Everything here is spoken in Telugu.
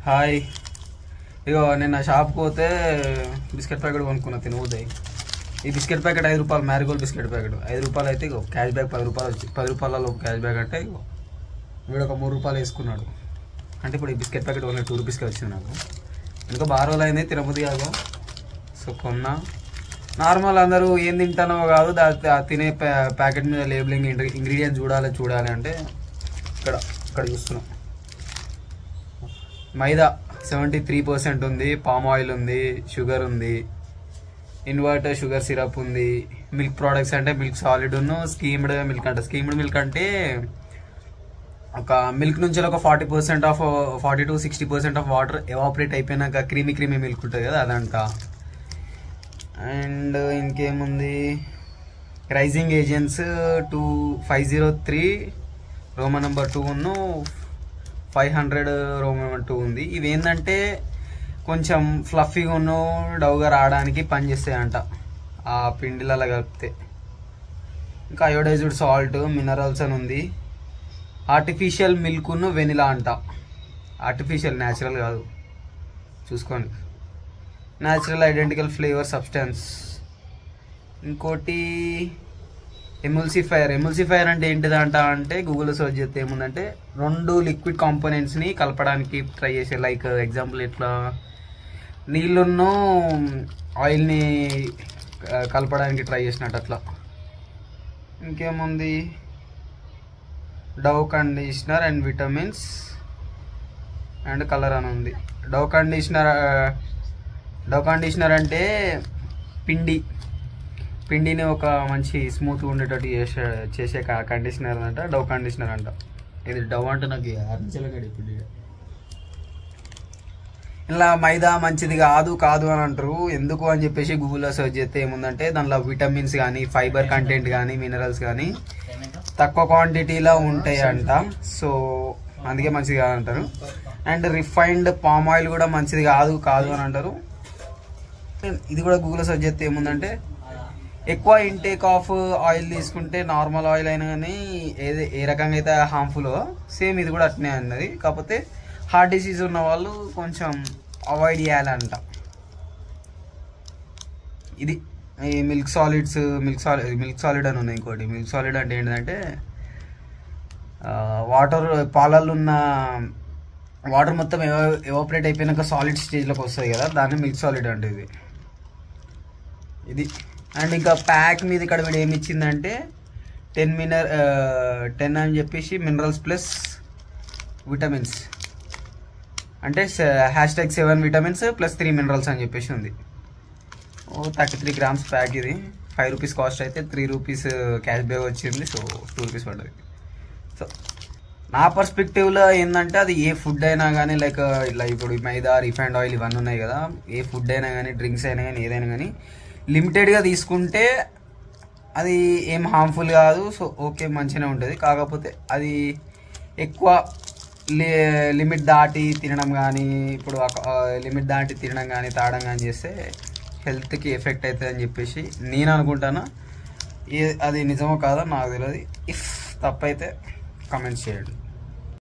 హాయ్. ఇగో నిన్న షాప్కి పోతే బిస్కెట్ ప్యాకెట్ కొనుక్కున్నా తినవుతాయి. ఈ బిస్కెట్ ప్యాకెట్ 5 రూపాయలు, మ్యారిగోల్డ్ బిస్కెట్ ప్యాకెట్ 5 రూపాయలు అయితే ఇగో క్యాష్ బ్యాక్ 10 రూపాయలు వచ్చి 10 రూపాయలలో క్యాష్ బ్యాక్ అంటే ఇగో వీడు ఒక 3 రూపాయలు వేసుకున్నాడు. అంటే ఇప్పుడు ఈ బిస్కెట్ ప్యాకెట్ ఓన్లీ 2 రూపీస్కి వచ్చింది నాకు. ఇంకా బాగా రోజులు అయింది తినబుద్ధి కాదు. సో కొన్నా. నార్మల్ అందరూ ఏం తింటానో కాదు తినే ప్యాకెట్ మీద లేబులింగ్ ఇంగ్రీడియంట్స్ చూడాలి అంటే ఇక్కడ చూస్తున్నాం. మైదా 73% ఉంది, పామ్ ఆయిల్ ఉంది, షుగర్ ఉంది, ఇన్వర్టర్ షుగర్ సిరప్ ఉంది, మిల్క్ ప్రోడక్ట్స్ అంటే మిల్క్ సాలిడ్ స్కీమ్డ్ మిల్క్ అంట. స్కీమ్డ్ మిల్క్ అంటే ఒక మిల్క్ నుంచి ఒక 40% to 60% ఆఫ్ వాటర్ ఎవాపరేట్ అయిపోయినాక క్రీమీ మిల్క్ ఉంటుంది కదా అదంట. అండ్ ఇంకేముంది, raising agents 503 roman number 2 500 roman number 2 ఉంది. ఇవి ఏంటంటే కొంచెం ఫ్లఫీగా డౌగా రావడానికి పనిచేస్తాయంట ఆ పిండిలలో కలిపితే. ఇంకా అయోడైజ్డ్ సాల్ట్, మినరల్స్ అని ఉంది. ఆర్టిఫిషియల్ మిల్క్ వెనిలా అంట. ఆర్టిఫిషియల్, న్యాచురల్ కాదు, చూసుకోండి. Natural identical flavour substance. ఇంకోటి ఎముల్సిఫైర్ అంటే ఏంటిదంట అంటే గూగుల్లో సర్చ్ చేస్తే ఏముందంటే 2 లిక్విడ్ కాంపోనెంట్స్ని కలపడానికి ట్రై చేసే. లైక్ ఎగ్జాంపుల్ ఇట్లా నీళ్ళున్నో ఆయిల్ని కలపడానికి ట్రై చేసినట్టు అట్లా. ఇంకేముంది, Dove conditioner and vitamins and colour అని ఉంది. డవ్ కండిషనర్ అంటే పిండిని ఒక మంచి స్మూత్గా ఉండేటట్టు చేసే కండిషనర్ అంట, డవ్ కండిషనర్ అంట. ఇది డవ్ అంటే నాకు అర్చలగడి పిండి. ఇలా మైదా మంచిది కాదు అని అంటారు. ఎందుకు అని చెప్పేసి గూగుల్లో సర్చ్ చేస్తే ఏముందంటే దానిలో విటమిన్స్ కానీ, ఫైబర్ కంటెంట్ కానీ, మినరల్స్ కానీ తక్కువ క్వాంటిటీలో ఉంటాయి అంట. సో అందుకే మంచిది కాదంటారు. అండ్ రిఫైన్డ్ పామ్ ఆయిల్ కూడా మంచిది కాదు అని అంటారు. ఇది కూడా గూగుల్లో సర్చ్ చేస్తే ఏముందంటే ఎక్కువ ఇంటేక్ ఆఫ్ ఆయిల్ తీసుకుంటే నార్మల్ ఆయిల్ అయినా కానీ ఏ రకంగా అయితే హార్మ్ఫుల్ సేమ్ ఇది కూడా అట్నే అన్నది. కాకపోతే హార్ట్ డిసీజ్ ఉన్న వాళ్ళు కొంచెం అవాయిడ్ చేయాలంట. ఇది ఈ మిల్క్ సాలిడ్ అని ఉన్నాయి. ఇంకోటి మిల్క్ సాలిడ్ అంటే ఏంటంటే పాలల్లో ఉన్న వాటర్ మొత్తం ఎవాపరేట్ అయిపోయినాక సాలిడ్ స్టేజ్లోకి వస్తుంది కదా, దాన్ని మిల్క్ సాలిడ్ అంటే ఇది. అండ్ ఇంకా ప్యాక్ మీద ఇక్కడ వీడు ఏమి ఇచ్చిందంటే 10 అని చెప్పేసి మినరల్స్ ప్లస్ విటమిన్స్ అంటే #7 విటమిన్స్ ప్లస్ 3 మినరల్స్ అని చెప్పేసి ఉంది. 33 grams ప్యాక్. ఇది 5 రూపీస్ కాస్ట్ అయితే 3 రూపీస్ క్యాష్ బ్యాక్ వచ్చింది. సో 2 రూపీస్ పడ్డది. సో నా పర్స్పెక్టివ్లో ఏంటంటే అది ఏ ఫుడ్ అయినా కానీ లైక్ ఇట్లా ఇప్పుడు మైదా, రిఫైండ్ ఆయిల్ ఇవన్నీ ఉన్నాయి కదా, ఏ ఫుడ్ అయినా కానీ, డ్రింక్స్ అయినా కానీ, ఏదైనా కానీ లిమిటెడ్గా తీసుకుంటే అది ఏం హార్మ్ఫుల్ కాదు. సో ఓకే, మంచిగానే ఉంటుంది. కాకపోతే అది ఎక్కువ లిమిట్ దాటి తినడం కానీ, ఇప్పుడు లిమిట్ దాటి తినడం కానీ, తాగడం కానీ చేస్తే హెల్త్కి ఎఫెక్ట్ అవుతుంది అని చెప్పేసి నేను అనుకుంటాను. అది నిజమో కాదో నాకు తెలియదు. ఇఫ్ తప్పైతే కామెంట్స్ చేయండి.